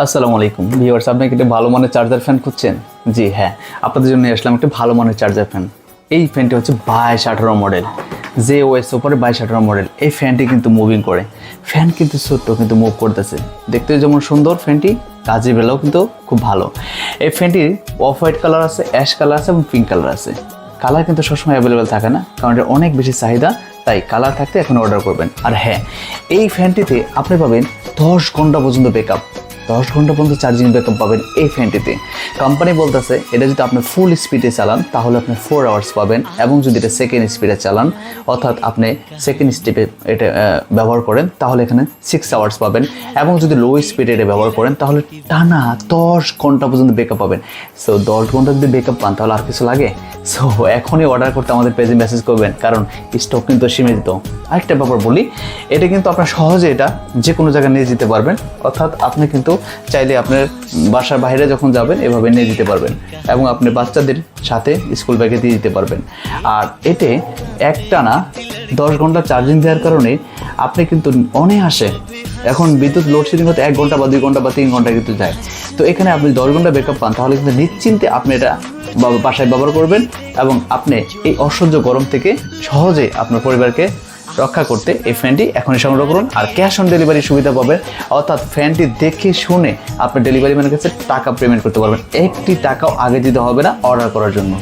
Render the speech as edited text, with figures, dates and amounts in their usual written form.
আসসালামু আলাইকুম ভিউয়ার্স, আপনি কি একটা ভালো মানের চার্জার ফ্যান খুঁজছেন? জি হ্যাঁ, আপনাদের জন্য নিয়ে আসলাম একটা ভালো মানের চার্জার ফ্যান। এই ফ্যানটি হচ্ছে 2218 মডেল, যে ওএস ওপরে 2218 মডেল। এই ফ্যানটি কিন্তু মুভিং করে, ফ্যান কিন্তু ছোট্ট কিন্তু মুভ করতেছে। দেখতে যেমন সুন্দর ফ্যানটি, কাজের বেলাও কিন্তু খুব ভালো। এই ফ্যানটির অফ হোয়াইট কালার আছে, অ্যাশ কালার আছে এবং পিঙ্ক কালার আছে। কালার কিন্তু সবসময় অ্যাভেলেবেল থাকে না, কারণ এটা অনেক বেশি চাহিদা, তাই কালার থাকতে এখন অর্ডার করবেন। আর হ্যাঁ, এই ফ্যানটিতে আপনি পাবেন 10 ঘন্টা পর্যন্ত ব্যাকআপ, 10 ঘন্টা পর্যন্ত চার্জিং ব্যাকআপ পাবেন এই ফ্যানটিতে। কোম্পানি বলতেছে এটা যদি আপনি ফুল স্পিডে চালান তাহলে আপনি 4 আওয়ার্স পাবেন, এবং যদি এটা সেকেন্ড স্পিডে চালান অর্থাৎ আপনি সেকেন্ড স্টেপে এটা ব্যবহার করেন তাহলে এখানে 6 আওয়ার্স পাবেন, এবং যদি লো স্পিডে এটা ব্যবহার করেন তাহলে টানা 10 ঘন্টা পর্যন্ত ব্যাকআপ পাবেন। সো 10 ঘন্টা যদি ব্যাকআপ পান তাহলে আর কিছু লাগে? সো এখনই অর্ডার করতে আমাদের পেজে মেসেজ করবেন, কারণ স্টক কিন্তু সীমিত। আরেকটা ব্যাপার বলি, এটা কিন্তু আপনার সহজে এটা যে কোনো জায়গায় নিয়ে যেতে পারবেন, অর্থাৎ আপনি কিন্তু চাইলে আপনার বাসার বাইরে যখন যাবেন এভাবে নিয়ে যেতে পারবেন, এবং আপনি বাচ্চাদের সাথে স্কুল ব্যাগে দিয়ে দিতে পারবেন। আর এতে একটানা 10 ঘন্টা চার্জিং দেওয়ার কারণে আপনি কিন্তু অনায়াসে, এখন বিদ্যুৎ লোডশেডিং হতে 1 ঘন্টা বা 2 ঘন্টা বা 3 ঘন্টা কিন্তু যায়, তো এখানে আপনি 10 ঘন্টা ব্যাকআপ পান তাহলে কিন্তু নিশ্চিন্তে আপনি এটা বাসায় ব্যবহার করবেন, এবং আপনি এই অসহ্য গরম থেকে সহজে আপনার পরিবারকে রক্ষা করতে এই ফ্যানটি এখনই সংগ্রহ করুন। আর ক্যাশ অন ডেলিভারি সুবিধা পাবেন, অর্থাৎ ফ্যানটি দেখে শুনে আপনি ডেলিভারি ম্যানের কাছে টাকা পেমেন্ট করতে পারবেন। একটি টাকাও আগে দিতে হবে না অর্ডার করার জন্য।